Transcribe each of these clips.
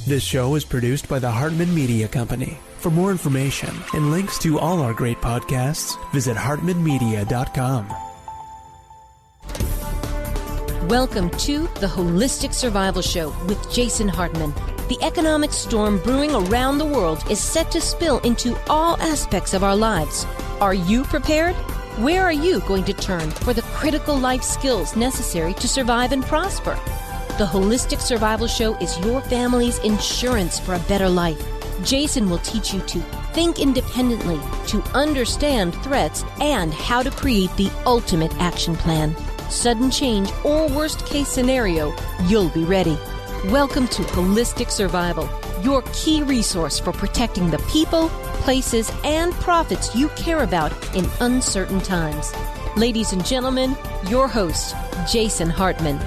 This show is produced by the Hartman Media Company. For more information and links to all our great podcasts, visit hartmanmedia.com. Welcome to The Holistic Survival Show with Jason Hartman. The economic storm brewing around the world is set to spill into all aspects of our lives. Are you prepared? Where are you going to turn for the critical life skills necessary to survive and prosper? The Holistic Survival Show is your family's insurance for a better life. Jason will teach you to think independently, to understand threats, and how to create the ultimate action plan. Sudden change or worst case scenario, you'll be ready. Welcome to Holistic Survival, your key resource for protecting the people, places, and profits you care about in uncertain times. Ladies and gentlemen, your host, Jason Hartman.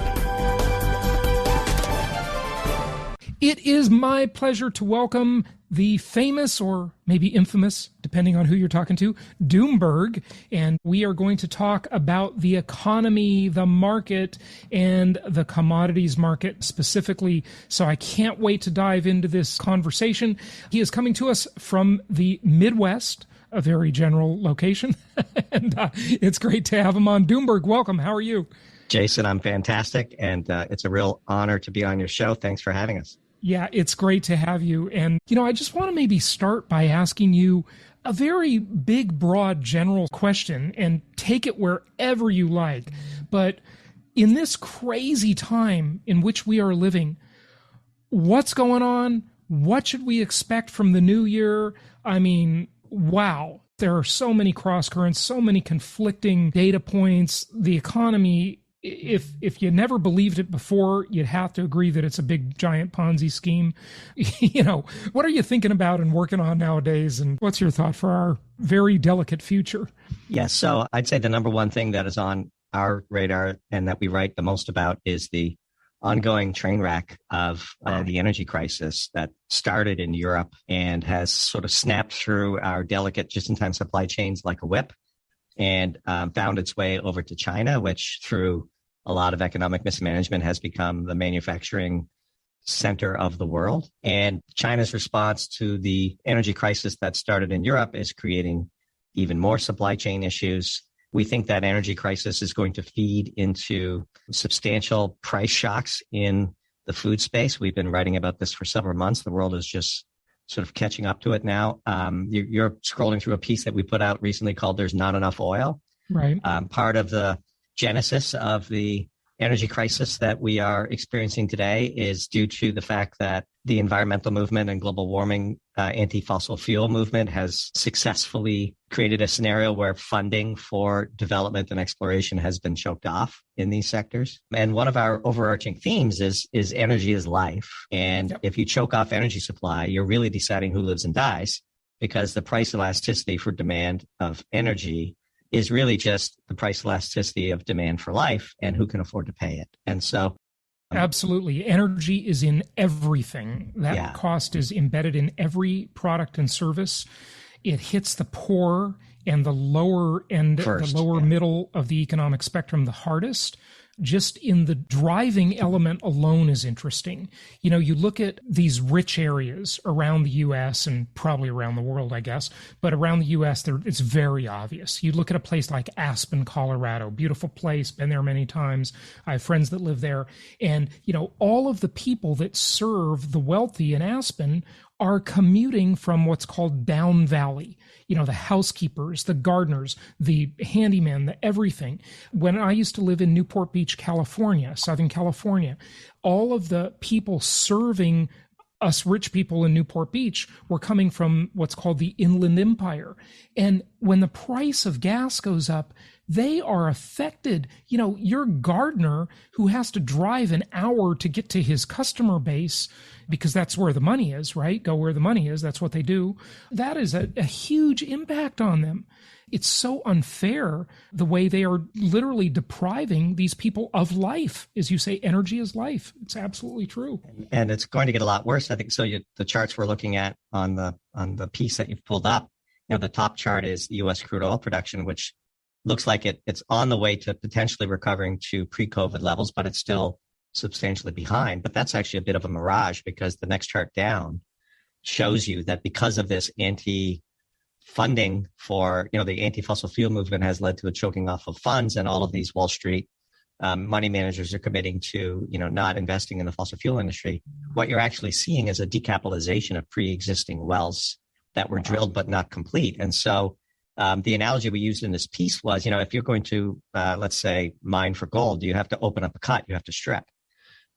It is my pleasure to welcome the famous, or maybe infamous, depending on who you're talking to, Doomberg. And we are going to talk about the economy, the market, and the commodities market specifically. So I can't wait to dive into this conversation. He is coming to us from the Midwest, a very general location. And it's great to have him on. Doomberg, welcome. How are you? Jason, I'm fantastic. And it's a real honor to be on your show. Thanks for having us. Yeah, it's great to have you. And, I just want to maybe start by asking you a very big, broad, general question and take it wherever you like. But in this crazy time in which we are living, what's going on? What should we expect from the new year? I mean, wow. There are so many cross currents, so many conflicting data points. The economy, if you never believed it before, you'd have to agree that it's a big, giant Ponzi scheme. What are you thinking about and working on nowadays? And what's your thought for our very delicate future? Yes. So I'd say the number one thing that is on our radar and that we write the most about is the ongoing train wreck of the energy crisis that started in Europe and has sort of snapped through our delicate just-in-time supply chains like a whip, and found its way over to China, which through a lot of economic mismanagement has become the manufacturing center of the world. And China's response to the energy crisis that started in Europe is creating even more supply chain issues. We think that energy crisis is going to feed into substantial price shocks in the food space. We've been writing about this for several months. The world is just sort of catching up to it now. You're scrolling through a piece that we put out recently called "There's Not Enough Oil." Right. Part of the genesis of the energy crisis that we are experiencing today is due to the fact that the environmental movement and global warming anti-fossil fuel movement has successfully created a scenario where funding for development and exploration has been choked off in these sectors. And one of our overarching themes is energy is life. And if you choke off energy supply, you're really deciding who lives and dies, because the price elasticity for demand of energy is really just the price elasticity of demand for life and who can afford to pay it. And so absolutely. Energy is in everything. That cost is embedded in every product and service. It hits the poor and the lower end, the lower middle of the economic spectrum the hardest. Just in the driving element alone is interesting. You look at these rich areas around the U.S. and probably around the world, I guess, but around the U.S., it's very obvious. You look at a place like Aspen, Colorado, beautiful place, been there many times. I have friends that live there. And, all of the people that serve the wealthy in Aspen are commuting from what's called down valley. The housekeepers, the gardeners, the handyman, the everything. When I used to live in Newport Beach, California, Southern California, all of the people serving us rich people in Newport Beach were coming from what's called the Inland Empire. And when the price of gas goes up, they are affected. Your gardener who has to drive an hour to get to his customer base, because that's where the money is, right? Go where the money is. That's what they do. That is a huge impact on them. It's so unfair the way they are literally depriving these people of life. As you say, energy is life. It's absolutely true. And it's going to get a lot worse. I think so. The charts we're looking at on the piece that you've pulled up, the top chart is U.S. crude oil production, which looks like it's on the way to potentially recovering to pre-COVID levels, but it's still substantially behind. But that's actually a bit of a mirage, because the next chart down shows you that because of this funding for, the anti-fossil fuel movement has led to a choking off of funds, and all of these Wall Street money managers are committing to, not investing in the fossil fuel industry. What you're actually seeing is a decapitalization of pre-existing wells that were drilled but not complete. And so the analogy we used in this piece was, if you're going to, let's say, mine for gold, you have to open up a cut, you have to strip.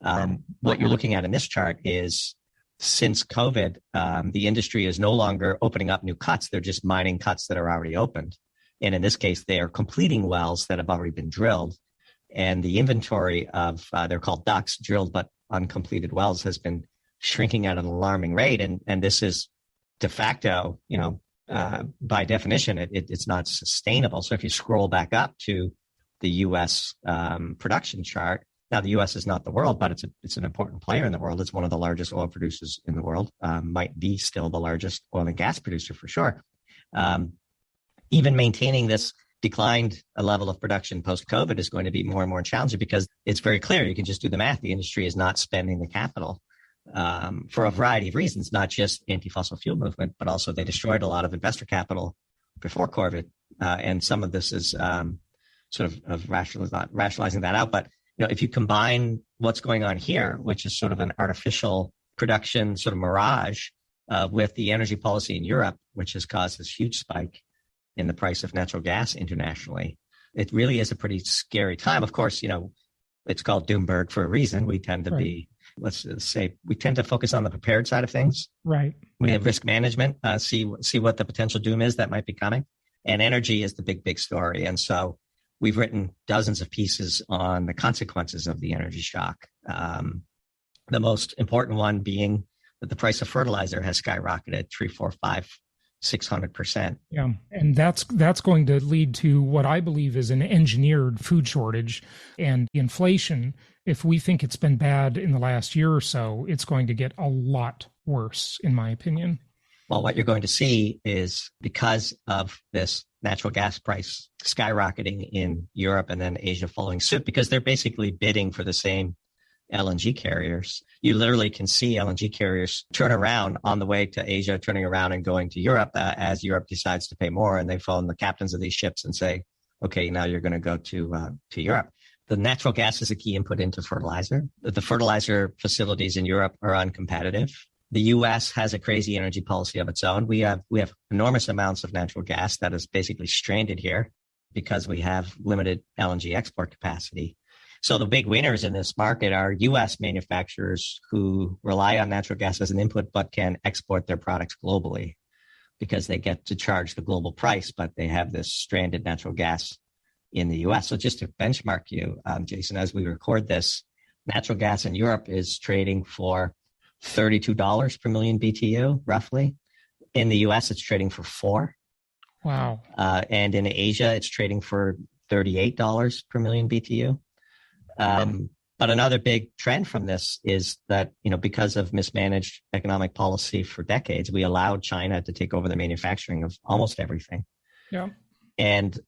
What you're looking at in this chart is, since COVID, the industry is no longer opening up new cuts. They're just mining cuts that are already opened. And in this case, they are completing wells that have already been drilled. And the inventory of, they're called DUCs, drilled but uncompleted wells, has been shrinking at an alarming rate. And this is de facto, by definition, it's not sustainable. So if you scroll back up to the U.S. Production chart, now the U.S. is not the world, but it's an important player in the world. It's one of the largest oil producers in the world, might be still the largest oil and gas producer for sure. Even maintaining this declined level of production post-COVID is going to be more and more challenging, because it's very clear. You can just do the math. The industry is not spending the capital for a variety of reasons, not just anti-fossil fuel movement, but also they destroyed a lot of investor capital before COVID. And some of this is sort of rationalizing that out. But if you combine what's going on here, which is sort of an artificial production sort of mirage, with the energy policy in Europe, which has caused this huge spike in the price of natural gas internationally, it really is a pretty scary time. Of course, it's called Doomberg for a reason. We tend to be, let's say, we tend to focus on the prepared side of things. Right. We have risk management, see what the potential doom is that might be coming. And energy is the big story. And so we've written dozens of pieces on the consequences of the energy shock. The most important one being that the price of fertilizer has skyrocketed 3, 4, 5, 600%. Yeah, and that's going to lead to what I believe is an engineered food shortage and inflation. If we think it's been bad in the last year or so, it's going to get a lot worse, in my opinion. Well, what you're going to see is, because of this natural gas price skyrocketing in Europe and then Asia following suit, because they're basically bidding for the same LNG carriers. You literally can see LNG carriers turn around on the way to Asia, turning around and going to Europe as Europe decides to pay more. And they phone the captains of these ships and say, okay, now you're going to go to Europe. The natural gas is a key input into fertilizer. The fertilizer facilities in Europe are uncompetitive. The U.S. has a crazy energy policy of its own. We have enormous amounts of natural gas that is basically stranded here because we have limited LNG export capacity. So the big winners in this market are U.S. manufacturers who rely on natural gas as an input, but can export their products globally because they get to charge the global price, but they have this stranded natural gas in the U.S. So just to benchmark you, Jason, as we record this, natural gas in Europe is trading for $32 per million BTU, roughly. In the U.S., it's trading for $4. Wow. And in Asia, it's trading for $38 per million BTU. But another big trend from this is that, because of mismanaged economic policy for decades, we allowed China to take over the manufacturing of almost everything. Yeah. And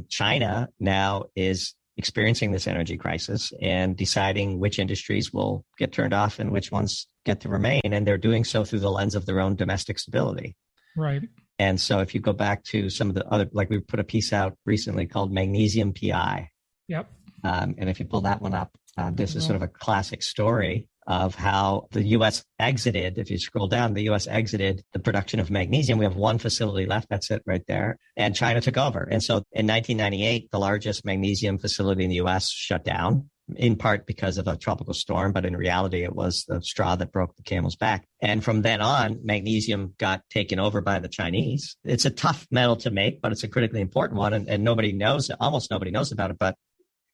China now is experiencing this energy crisis and deciding which industries will get turned off and which ones get to remain. And they're doing so through the lens of their own domestic stability. Right. And so if you go back to some of the other, like we put a piece out recently called Magnesium PI. Yep. And if you pull that one up, this is sort of a classic story of how the U.S. exited. If you scroll down, the U.S. exited the production of magnesium. We have one facility left. That's it right there. And China took over. And so in 1998, the largest magnesium facility in the U.S. shut down, in part because of a tropical storm. But in reality, it was the straw that broke the camel's back. And from then on, magnesium got taken over by the Chinese. It's a tough metal to make, but it's a critically important one. And nobody knows, almost nobody knows about it. But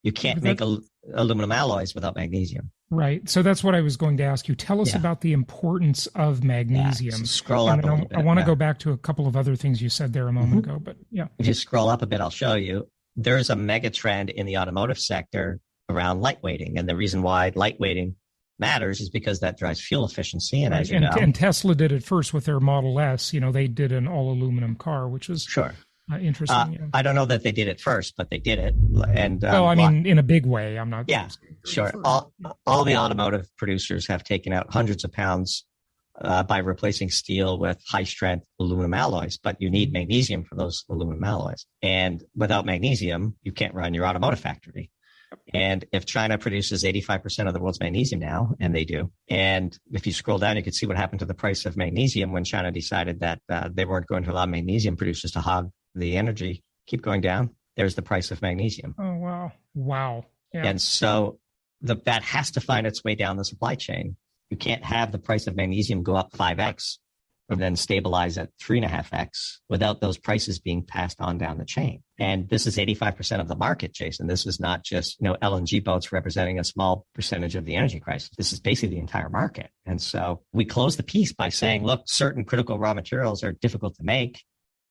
you can't make aluminum alloys without magnesium. Right. So that's what I was going to ask you. Tell us about the importance of magnesium. So scroll up a little bit. I want to go back to a couple of other things you said there a moment ago, but yeah. If you scroll up a bit, I'll show you. There's a mega trend in the automotive sector around lightweighting. And the reason why lightweighting matters is because that drives fuel efficiency. And as you know. And Tesla did it first with their Model S. They did an all aluminum car, which was Interesting. Yeah. I don't know that they did it first, but they did it. And I mean, in a big way. I'm not. Yeah, sure. All the automotive producers have taken out hundreds of pounds by replacing steel with high-strength aluminum alloys, but you need magnesium for those aluminum alloys. And without magnesium, you can't run your automotive factory. And if China produces 85% of the world's magnesium now, and they do, and if you scroll down, you can see what happened to the price of magnesium when China decided that they weren't going to allow magnesium producers to hog the energy, keep going down. There's the price of magnesium. Oh, wow. Wow. Yeah. And so that has to find its way down the supply chain. You can't have the price of magnesium go up 5x and then stabilize at 3.5x without those prices being passed on down the chain. And this is 85% of the market, Jason. This is not just, LNG boats representing a small percentage of the energy crisis. This is basically the entire market. And so we close the piece by saying, look, certain critical raw materials are difficult to make,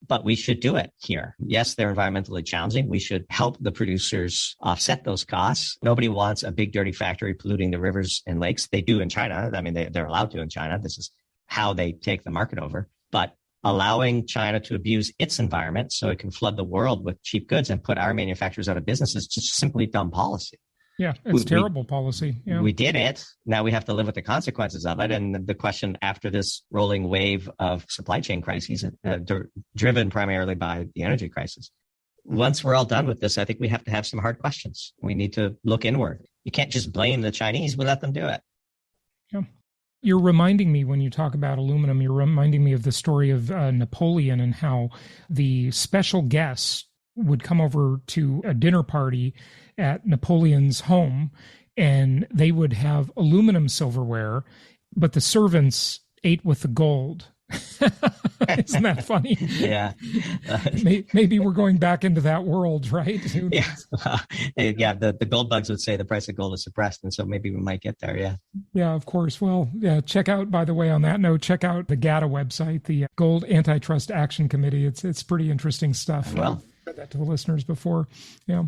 but we should do it here. Yes, they're environmentally challenging. We should help the producers offset those costs. Nobody wants a big dirty factory polluting the rivers and lakes. They do in China. I mean, they're allowed to in China. This is how they take the market over. But allowing China to abuse its environment so it can flood the world with cheap goods and put our manufacturers out of business is just simply dumb policy. Yeah, it's terrible policy. Yeah. We did it. Now we have to live with the consequences of it. And the question after this rolling wave of supply chain crises, driven primarily by the energy crisis. Once we're all done with this, I think we have to have some hard questions. We need to look inward. You can't just blame the Chinese. We let them do it. Yeah. You're reminding me, when you talk about aluminum, you're reminding me of the story of Napoleon and how the special guests would come over to a dinner party at Napoleon's home, and they would have aluminum silverware, but the servants ate with the gold. Isn't that funny? Yeah. Maybe we're going back into that world, right? Yeah. The gold bugs would say the price of gold is suppressed, and so maybe we might get there. Yeah. Yeah, of course. Well, yeah. Check out, by the way, on that note, check out the GATA website, the Gold Antitrust Action Committee. It's pretty interesting stuff. Well, said that to the listeners before. Yeah.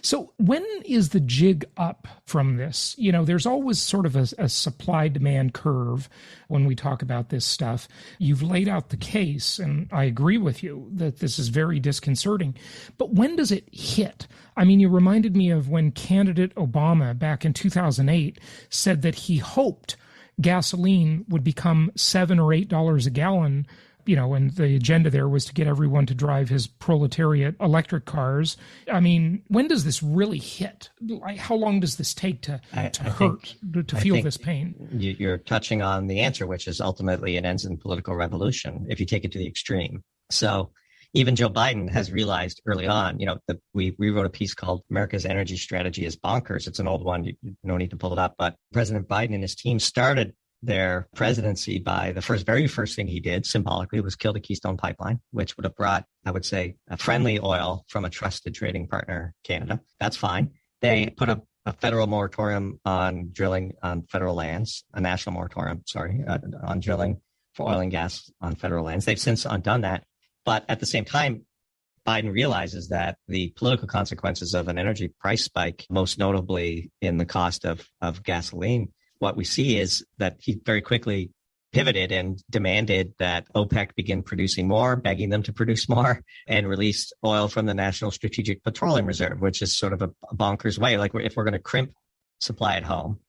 So when is the jig up from this? There's always sort of a supply-demand curve when we talk about this stuff. You've laid out the case, and I agree with you that this is very disconcerting. But when does it hit? I mean, you reminded me of when candidate Obama back in 2008 said that he hoped gasoline would become $7 or $8 a gallon, and the agenda there was to get everyone to drive his proletariat electric cars. I mean, when does this really hit? How long does this take to feel this pain? You're touching on the answer, which is ultimately it ends in political revolution if you take it to the extreme. So even Joe Biden has realized early on, we wrote a piece called America's Energy Strategy is Bonkers. It's an old one. You no need to pull it up. But President Biden and his team started their presidency by the very first thing he did symbolically was kill the Keystone Pipeline, which would have brought, I would say, a friendly oil from a trusted trading partner, Canada. That's fine. They put a federal moratorium on drilling on federal lands, a national moratorium, on drilling for oil and gas on federal lands. They've since undone that. But at the same time, Biden realizes that the political consequences of an energy price spike, most notably in the cost of gasoline, what we see is that he very quickly pivoted and demanded that OPEC begin producing more, begging them to produce more, and release oil from the National Strategic Petroleum Reserve, which is sort of a bonkers way. Like if we're going to crimp supply at home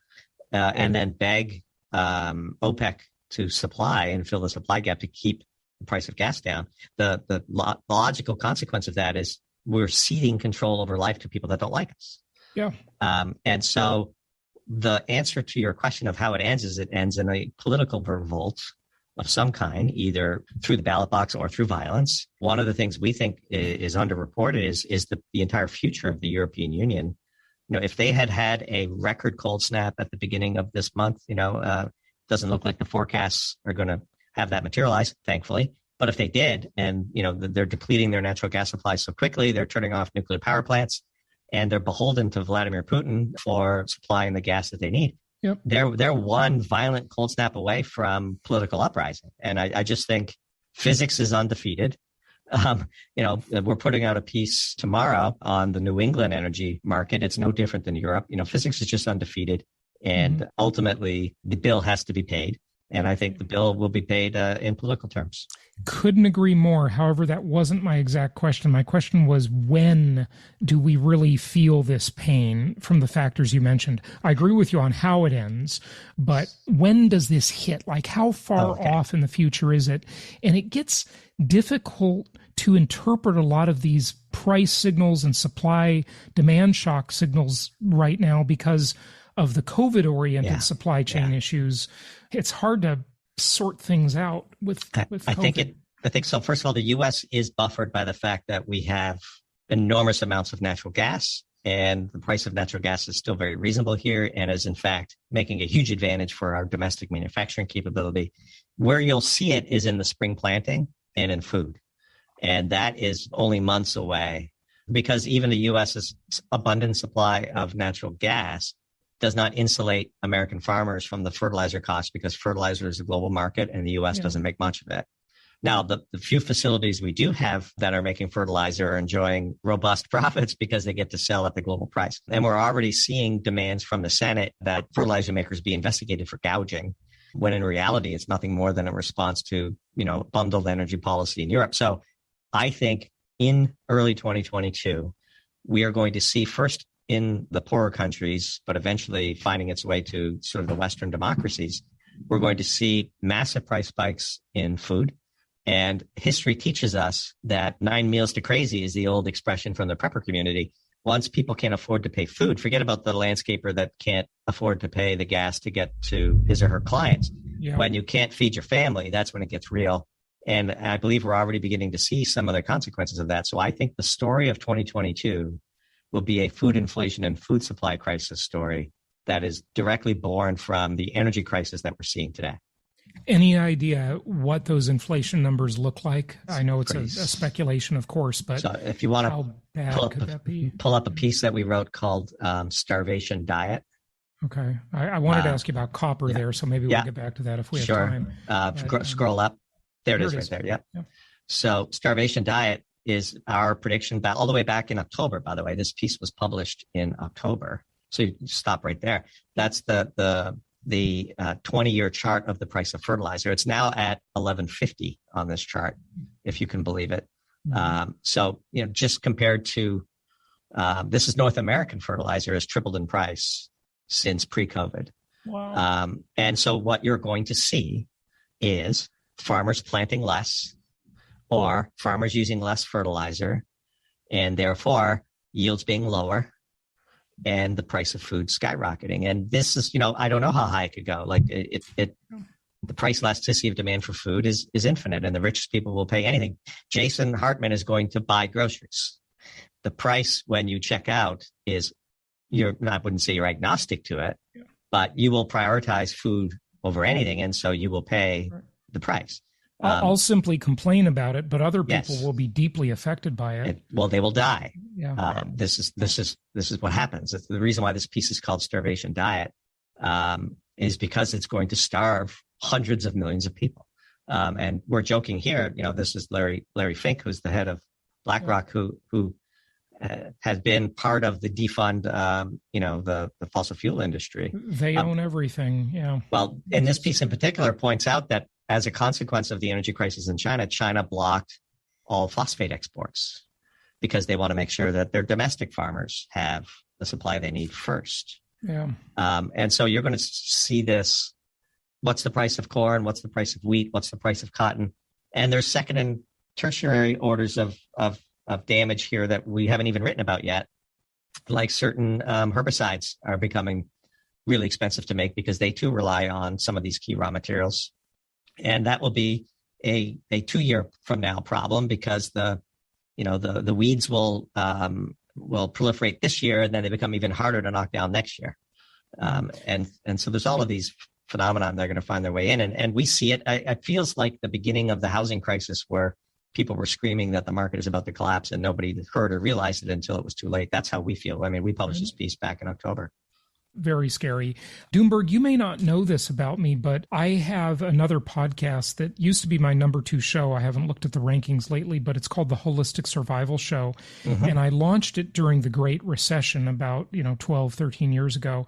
and then beg OPEC to supply and fill the supply gap to keep the price of gas down, the logical consequence of that is we're ceding control over life to people that don't like us. Yeah. And so the answer to your question of how it ends is it ends in a political revolt of some kind, either through the ballot box or through violence. One of the things we think is underreported is the entire future of the European Union. If they had a record cold snap at the beginning of this month, doesn't look like the forecasts are going to have that materialize, thankfully. But if they did, and they're depleting their natural gas supply so quickly, they're turning off nuclear power plants, and they're beholden to Vladimir Putin for supplying the gas that they need. Yep. They're one violent cold snap away from political uprising. And I just think physics is undefeated. We're putting out a piece tomorrow on the New England energy market. It's no different than Europe. Physics is just undefeated. And ultimately, the bill has to be paid. And I think the bill will be paid in political terms. couldn't agree more. However, that wasn't my exact question. My question was, when do we really feel this pain from the factors you mentioned? I agree with you on how it ends, but when does this hit? Like, how far off in the future is it? And it gets difficult to interpret a lot of these price signals and supply demand shock signals right now because of the COVID-oriented supply chain issues. It's hard to sort things out with COVID. I think so. First of all, the U.S. is buffered by the fact that we have enormous amounts of natural gas, and the price of natural gas is still very reasonable here and is in fact making a huge advantage for our domestic manufacturing capability. Where you'll see it is in the spring planting and in food. And that is only months away because even the U.S.'s abundant supply of natural gas does not insulate American farmers from the fertilizer costs because fertilizer is a global market and the U.S. doesn't make much of it. Now, the few facilities we do have that are making fertilizer are enjoying robust profits because they get to sell at the global price. And we're already seeing demands from the Senate that fertilizer makers be investigated for gouging, when in reality, it's nothing more than a response to, bundled energy policy in Europe. So I think in early 2022, we are going to see first in the poorer countries, but eventually finding its way to sort of the Western democracies, we're going to see massive price spikes in food. And history teaches us that 9 meals to crazy is the old expression from the prepper community. Once people can't afford to pay food, forget about the landscaper that can't afford to pay the gas to get to his or her clients. Yeah. When you can't feed your family, that's when it gets real. And I believe we're already beginning to see some of the consequences of that. So I think the story of 2022 will be a food inflation and food supply crisis story that is directly born from the energy crisis that we're seeing today. Any idea what those inflation numbers look like? I know it's a speculation, of course, but so if you want how bad could that be? Pull up a piece that we wrote called Starvation Diet. Okay. I wanted to ask you about copper there, so maybe we'll get back to that if we have time. Scroll up. There it is right there. Yeah. So Starvation Diet is our prediction all the way back in October, by the way. This piece was published in October. So you stop right there. That's the 20-year chart of the price of fertilizer. It's now at $11.50 on this chart, if you can believe it. So, just compared to, this is North American fertilizer has tripled in price since pre-COVID. Wow. And so what you're going to see is farmers planting less or farmers using less fertilizer, and therefore yields being lower and the price of food skyrocketing. And this is, I don't know how high it could go. Like the price elasticity of demand for food is infinite, and the richest people will pay anything. Jason Hartman is going to buy groceries. The price when you check out is, I wouldn't say you're agnostic to it, but you will prioritize food over anything. And so you will pay the price. I'll simply complain about it, but other people will be deeply affected by it. Well, they will die. Yeah. This is what happens. The reason why this piece is called Starvation Diet is because it's going to starve hundreds of millions of people. And we're joking here. This is Larry Fink, who's the head of BlackRock, who has been part of the defund, the fossil fuel industry. They own everything. Yeah. Well, and this piece in particular points out that as a consequence of the energy crisis in China blocked all phosphate exports because they want to make sure that their domestic farmers have the supply they need first. Yeah. And so you're going to see this. What's the price of corn? What's the price of wheat? What's the price of cotton? And there's second and tertiary orders of damage here that we haven't even written about yet. Like certain herbicides are becoming really expensive to make because they too rely on some of these key raw materials. And that will be a 2-year from now problem because the weeds will proliferate this year and then they become even harder to knock down next year. And so there's all of these phenomena that are going to find their way in. And we see it. It feels like the beginning of the housing crisis where people were screaming that the market is about to collapse and nobody heard or realized it until it was too late. That's how we feel. I mean, we published this piece back in October. Very scary. Doomberg, you may not know this about me, but I have another podcast that used to be my number 2 show. I haven't looked at the rankings lately, but it's called the Holistic Survival Show. Mm-hmm. And I launched it during the Great Recession about, 12, 13 years ago.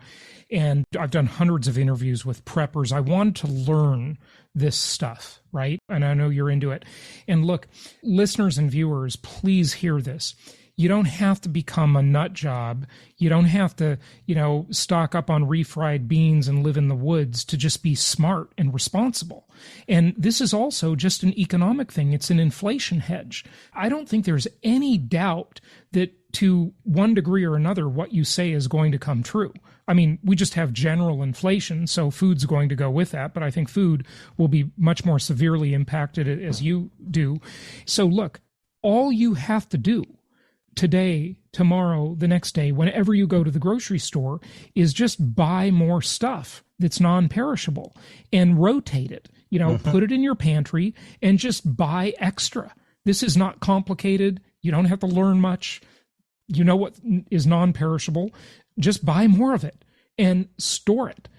And I've done hundreds of interviews with preppers. I wanted to learn this stuff, right? And I know you're into it. And look, listeners and viewers, please hear this. You don't have to become a nut job. You don't have to, stock up on refried beans and live in the woods to just be smart and responsible. And this is also just an economic thing. It's an inflation hedge. I don't think there's any doubt that to one degree or another, what you say is going to come true. I mean, we just have general inflation, so food's going to go with that. But I think food will be much more severely impacted as you do. So look, all you have to do today, tomorrow, the next day, whenever you go to the grocery store, is just buy more stuff that's non-perishable and rotate it. Put it in your pantry and just buy extra. This is not complicated. You don't have to learn much. You know what is non-perishable. Just buy more of it and store it.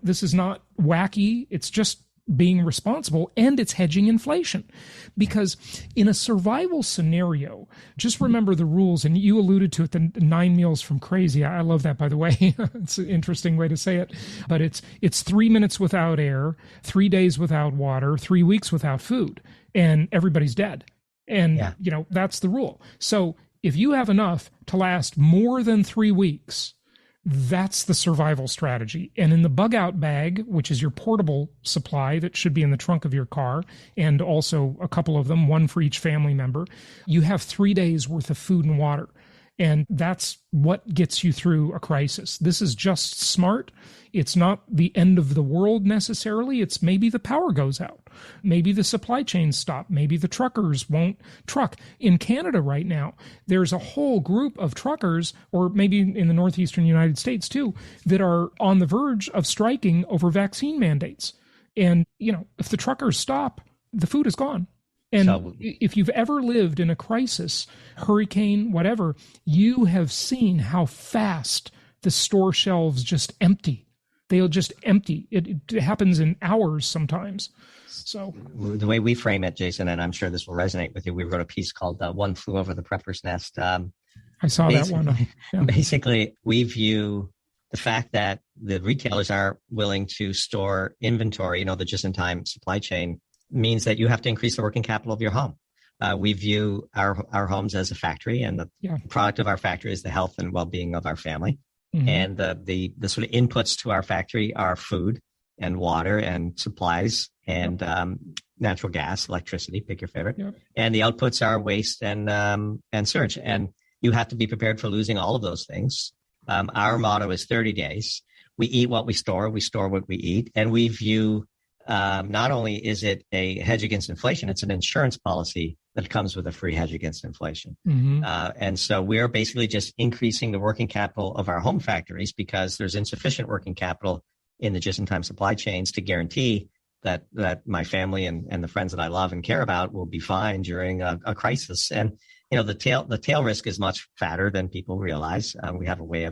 This is not wacky. It's just being responsible, and it's hedging inflation. Because in a survival scenario, just remember the rules, and you alluded to it, the 9 meals from crazy. I love that, by the way. It's an interesting way to say it. But it's 3 minutes without air, 3 days without water, 3 weeks without food, and everybody's dead. And, that's the rule. So if you have enough to last more than 3 weeks, that's the survival strategy. And in the bug out bag, which is your portable supply that should be in the trunk of your car, and also a couple of them, one for each family member, you have 3 days worth of food and water. And that's what gets you through a crisis. This is just smart. It's not the end of the world necessarily. It's maybe the power goes out. Maybe the supply chains stop. Maybe the truckers won't truck. In Canada right now, there's a whole group of truckers, or maybe in the northeastern United States too, that are on the verge of striking over vaccine mandates. And, if the truckers stop, the food is gone. And if you've ever lived in a crisis, hurricane, whatever, you have seen how fast the store shelves just empty. They'll just empty. It happens in hours sometimes. So the way we frame it, Jason, and I'm sure this will resonate with you, we wrote a piece called One Flew Over the Prepper's Nest. I saw that one. Yeah. Basically, we view the fact that the retailers are willing to store inventory, the just-in-time supply chain, means that you have to increase the working capital of your home. We view our homes as a factory, and the product of our factory is the health and well-being of our family. Mm-hmm. And the sort of inputs to our factory are food and water and supplies and natural gas, electricity, pick your favorite. Yep. And the outputs are waste and surge. And you have to be prepared for losing all of those things. Our motto is 30 days. We eat what we store what we eat, and we view not only is it a hedge against inflation, it's an insurance policy that comes with a free hedge against inflation. Mm-hmm. And so we're basically just increasing the working capital of our home factories because there's insufficient working capital in the just-in-time supply chains to guarantee that my family and the friends that I love and care about will be fine during a crisis. And, the tail risk is much fatter than people realize. We have a way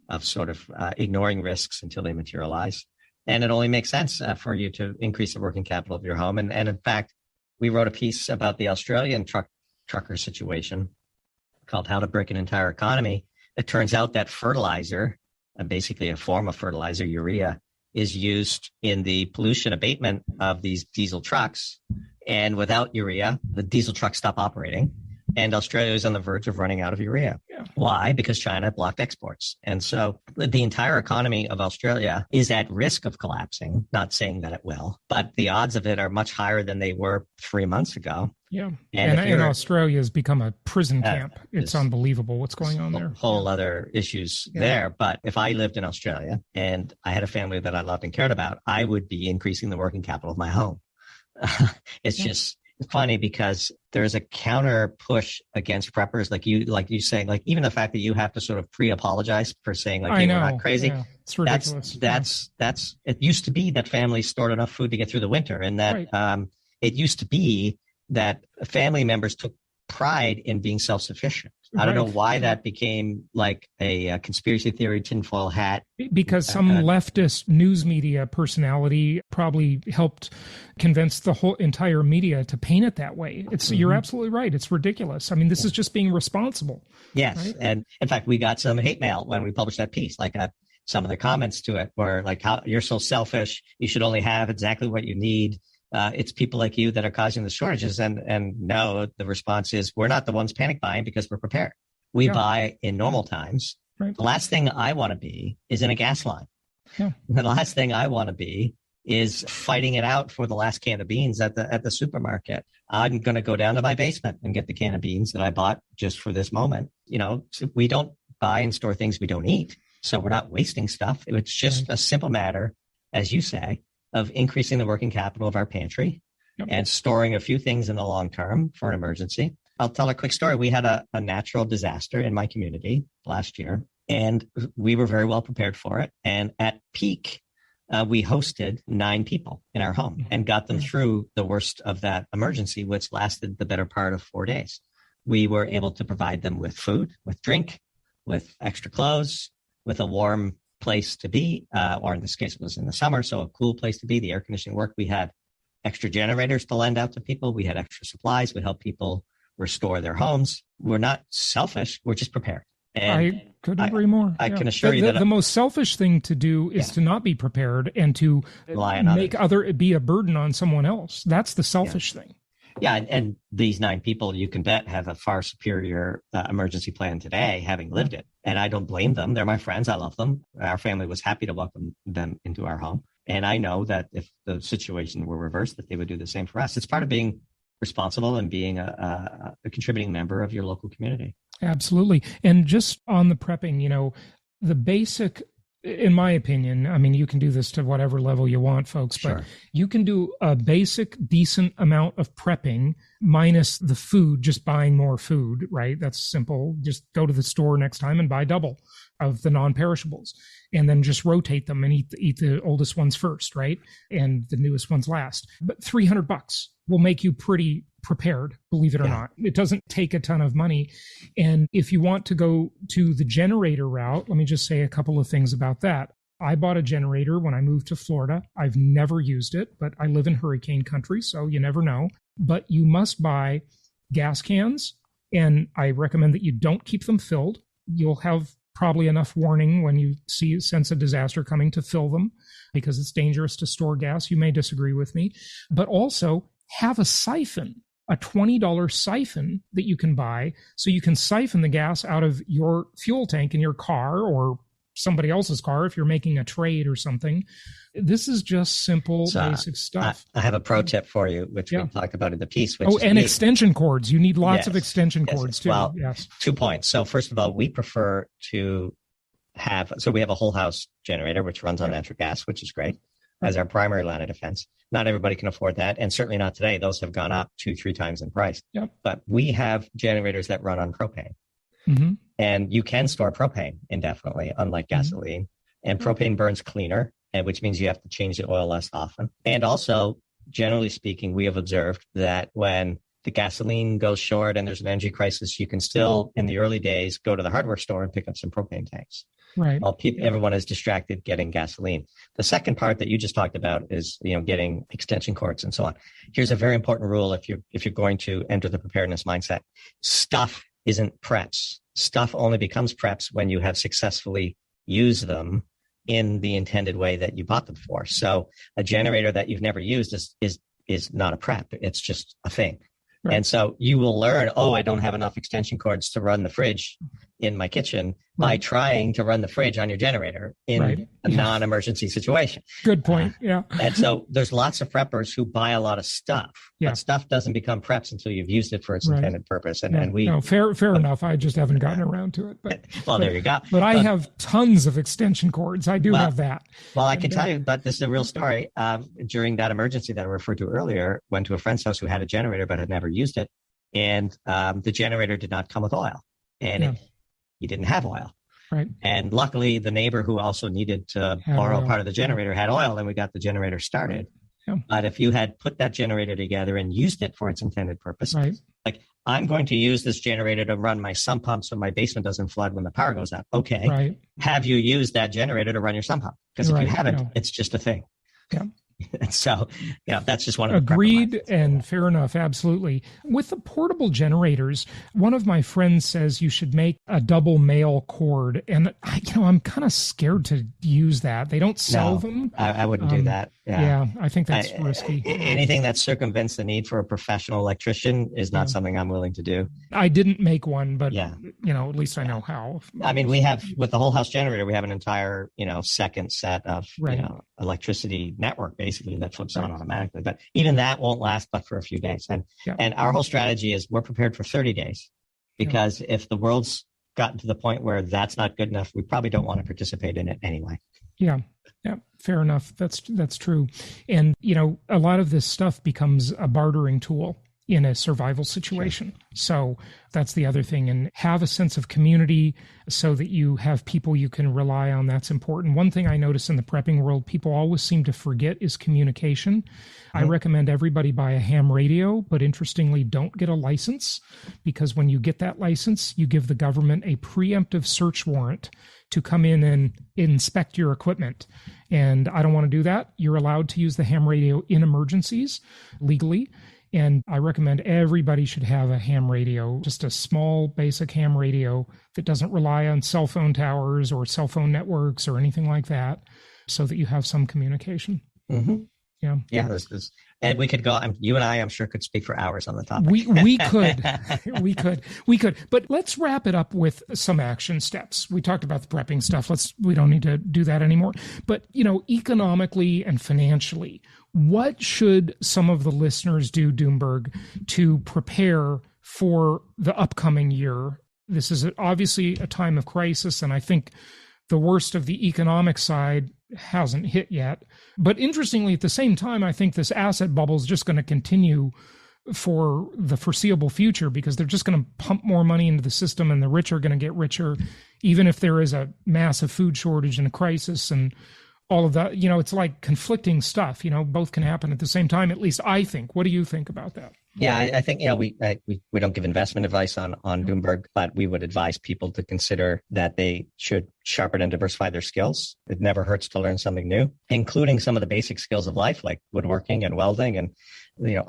of sort of ignoring risks until they materialize. And it only makes sense for you to increase the working capital of your home. And in fact, we wrote a piece about the Australian trucker situation called How to Brick an Entire Economy. It turns out that fertilizer, basically a form of fertilizer, urea, is used in the pollution abatement of these diesel trucks. And without urea, the diesel trucks stop operating. And Australia is on the verge of running out of urea. Yeah. Why? Because China blocked exports. And so the entire economy of Australia is at risk of collapsing, not saying that it will, but the odds of it are much higher than they were 3 months ago. Yeah. And Australia has become a prison camp. It's unbelievable what's going on there. Whole other issues there. But if I lived in Australia and I had a family that I loved and cared about, I would be increasing the working capital of my home. It's just funny because there's a counter push against preppers, like you saying, like even the fact that you have to sort of pre-apologize for saying like, hey, we're not crazy. Yeah, it's ridiculous. That's it used to be that families stored enough food to get through the winter, and that it used to be that family members took pride in being self-sufficient. I don't know why that became like a conspiracy theory tinfoil hat. Because some leftist news media personality probably helped convince the whole entire media to paint it that way. You're absolutely right. It's ridiculous. I mean, this is just being responsible. Yes. Right? And in fact, we got some hate mail when we published that piece, like some of the comments to it were like, how you're so selfish. You should only have exactly what you need. It's people like you that are causing the shortages. And no, the response is we're not the ones panic buying because we're prepared. We buy in normal times. Right. The last thing I want to be is in a gas line. Yeah. The last thing I want to be is fighting it out for the last can of beans at the supermarket. I'm going to go down to my basement and get the can of beans that I bought just for this moment. You know, we don't buy and store things we don't eat. So we're not wasting stuff. It's just a simple matter, as you say, of increasing the working capital of our pantry and storing a few things in the long term for an emergency. I'll tell a quick story. We had a natural disaster in my community last year, and we were very well prepared for it. And at peak, we hosted 9 people in our home and got them through the worst of that emergency, which lasted the better part of 4 days. We were able to provide them with food, with drink, with extra clothes, with a warm place to be, or in this case, it was in the summer, so a cool place to be. The air conditioning worked. We had extra generators to lend out to people. We had extra supplies. We helped people restore their homes. We're not selfish. We're just prepared. And I couldn't agree more. I can assure you that the most selfish thing to do is to not be prepared and to make be a burden on someone else. That's the selfish thing. Yeah, and these 9 people, you can bet, have a far superior emergency plan today, having lived it. And I don't blame them. They're my friends. I love them. Our family was happy to welcome them into our home. And I know that if the situation were reversed, that they would do the same for us. It's part of being responsible and being a contributing member of your local community. Absolutely. And just on the prepping, you know, the basic, in my opinion, I mean, you can do this to whatever level you want, folks, but you can do a basic, decent amount of prepping minus the food, just buying more food, right? That's simple. Just go to the store next time and buy double of the non-perishables and then just rotate them and eat the oldest ones first, right? And the newest ones last. But $300 will make you pretty prepared, believe it or not. It doesn't take a ton of money. And if you want to go to the generator route, let me just say a couple of things about that. I bought a generator when I moved to Florida. I've never used it, but I live in hurricane country, so you never know. But you must buy gas cans, and I recommend that you don't keep them filled. You'll have probably enough warning when you sense a disaster coming to fill them because it's dangerous to store gas. You may disagree with me, but also have a siphon, a $20 siphon that you can buy so you can siphon the gas out of your fuel tank in your car or somebody else's car if you're making a trade or something. This is just simple, basic stuff. I have a pro tip for you, which we talked about in the piece. Extension cords. You need lots of extension cords too. Well, 2 points. So first of all, we prefer to we have a whole house generator, which runs on natural gas, which is great, as our primary line of defense. Not everybody can afford that, and certainly not today. Those have gone up 2-3 times in price. Yep. But we have generators that run on propane. Mm-hmm. And you can store propane indefinitely, unlike gasoline. And propane burns cleaner, which means you have to change the oil less often. And also, generally speaking, we have observed that when the gasoline goes short and there's an energy crisis, you can still, in the early days, go to the hardware store and pick up some propane tanks. Right. While everyone is distracted getting gasoline. The second part that you just talked about is, getting extension cords and so on. Here's a very important rule if you're going to enter the preparedness mindset. Stuff isn't preps. Stuff only becomes preps when you have successfully used them in the intended way that you bought them for. So a generator that you've never used is not a prep. It's just a thing. Right. And so you will learn, I don't have enough extension cords to run the fridge in my kitchen by trying to run the fridge on your generator in a non-emergency situation. Good point. And so there's lots of preppers who buy a lot of stuff, but stuff doesn't become preps until you've used it for its intended purpose. And fair enough. I just haven't gotten around to it. But there you go. But I have tons of extension cords. I do have that. Well, I can tell you, but this is a real story. During that emergency that I referred to earlier, went to a friend's house who had a generator but had never used it. And the generator did not come with oil. And he didn't have oil. Right. And luckily, the neighbor who also needed to borrow part of the generator had oil, and we got the generator started. Yeah. But if you had put that generator together and used it for its intended purpose, Like, I'm going to use this generator to run my sump pump so my basement doesn't flood when the power goes out. Okay. Right. Have you used that generator to run your sump pump? Because if you haven't, it's just a thing. Yeah. So, that's just one of the agreed and fair enough. Absolutely. With the portable generators, one of my friends says you should make a double male cord, and I'm kind of scared to use that. They don't sell them. I wouldn't do that. Yeah, I think that's risky. Anything that circumvents the need for a professional electrician is not something I'm willing to do. I didn't make one, but at least I know how. I mean, we have, with the whole house generator, we have an entire, second set of, electricity network basically that flips on automatically. But even that won't last but for a few days. And our whole strategy is we're prepared for 30 days because if the world's gotten to the point where that's not good enough, we probably don't want to participate in it anyway. Yeah, fair enough. That's true. And, a lot of this stuff becomes a bartering tool in a survival situation. Sure. So that's the other thing. And have a sense of community so that you have people you can rely on. That's important. One thing I notice in the prepping world, people always seem to forget is communication. Mm-hmm. I recommend everybody buy a ham radio, but interestingly, don't get a license, because when you get that license, you give the government a preemptive search warrant to come in and inspect your equipment. And I don't want to do that. You're allowed to use the ham radio in emergencies legally. And I recommend everybody should have a ham radio, just a small basic ham radio that doesn't rely on cell phone towers or cell phone networks or anything like that, so that you have some communication. Mm-hmm. Yeah. Yeah. And we could go, you and I, I'm sure, could speak for hours on the topic. We could. But let's wrap it up with some action steps. We talked about the prepping stuff. We don't need to do that anymore. But, economically and financially, what should some of the listeners do, Doomberg, to prepare for the upcoming year? This is obviously a time of crisis, and I think the worst of the economic side hasn't hit yet. But interestingly, at the same time, I think this asset bubble is just going to continue for the foreseeable future, because they're just going to pump more money into the system, and the rich are going to get richer, even if there is a massive food shortage and a crisis and all of that. It's like conflicting stuff. Both can happen at the same time, at least I think. What do you think about that? Yeah, I think, we don't give investment advice on Doomberg, but we would advise people to consider that they should sharpen and diversify their skills. It never hurts to learn something new, including some of the basic skills of life, like woodworking and welding, and,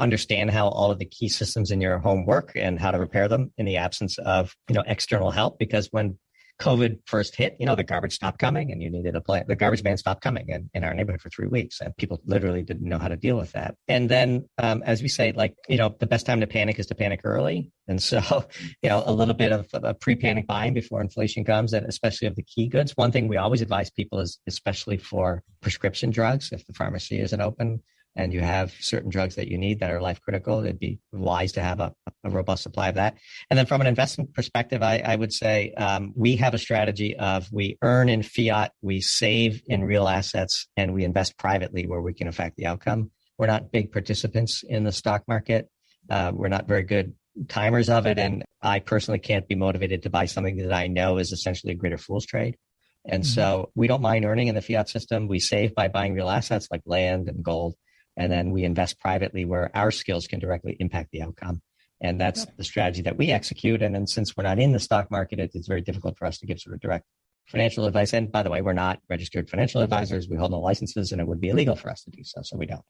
understand how all of the key systems in your home work and how to repair them in the absence of, external help. Because when COVID first hit, the garbage stopped coming, and you needed a plan. The garbage man stopped coming in our neighborhood for 3 weeks, and people literally didn't know how to deal with that. And then, as we say, the best time to panic is to panic early. And so, a little bit of a pre-panic buying before inflation comes, and especially of the key goods. One thing we always advise people is, especially for prescription drugs, if the pharmacy isn't open and you have certain drugs that you need that are life critical, it'd be wise to have a robust supply of that. And then from an investment perspective, I would say we have a strategy of we earn in fiat, we save in real assets, and we invest privately where we can affect the outcome. We're not big participants in the stock market. We're not very good timers of it. And I personally can't be motivated to buy something that I know is essentially a greater fool's trade. And so we don't mind earning in the fiat system. We save by buying real assets like land and gold. And then we invest privately where our skills can directly impact the outcome. And that's the strategy that we execute. And then since we're not in the stock market, it's very difficult for us to give sort of direct financial advice. And by the way, we're not registered financial advisors. We hold no licenses, and it would be illegal for us to do so. So we don't.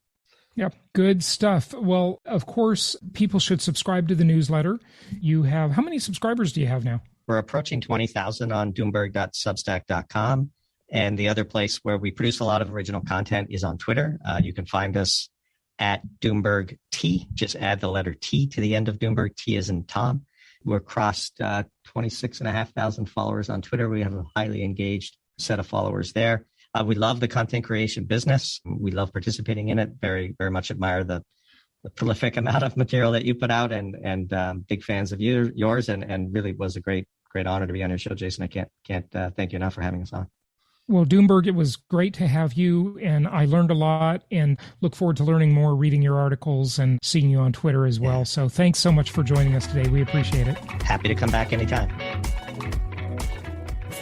Yep. Good stuff. Well, of course, people should subscribe to the newsletter. How many subscribers do you have now? We're approaching 20,000 on doomberg.substack.com. And the other place where we produce a lot of original content is on Twitter. You can find us at Doomberg T. Just add the letter T to the end of Doomberg. T as in Tom. We're crossed 26,500 followers on Twitter. We have a highly engaged set of followers there. We love the content creation business. We love participating in it. Very, very much admire the prolific amount of material that you put out, and big fans of yours. And really was a great honor to be on your show, Jason. I can't thank you enough for having us on. Well, Doomberg, it was great to have you, and I learned a lot and look forward to learning more, reading your articles, and seeing you on Twitter as well. So thanks so much for joining us today. We appreciate it. Happy to come back anytime.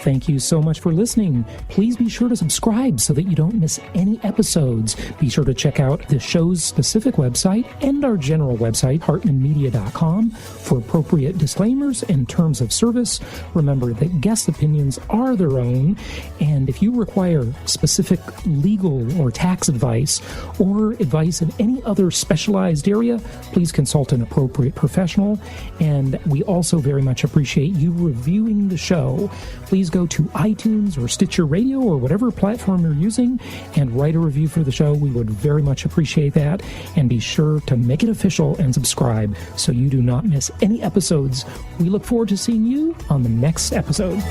Thank you so much for listening. Please be sure to subscribe so that you don't miss any episodes. Be sure to check out the show's specific website and our general website, hartmanmedia.com, for appropriate disclaimers and terms of service. Remember that guest opinions are their own, and if you require specific legal or tax advice or advice in any other specialized area, please consult an appropriate professional. And we also very much appreciate you reviewing the show. Please go to iTunes or Stitcher Radio or whatever platform you're using and write a review for the show. We would very much appreciate that. And be sure to make it official and subscribe so you do not miss any episodes. We look forward to seeing you on the next episode.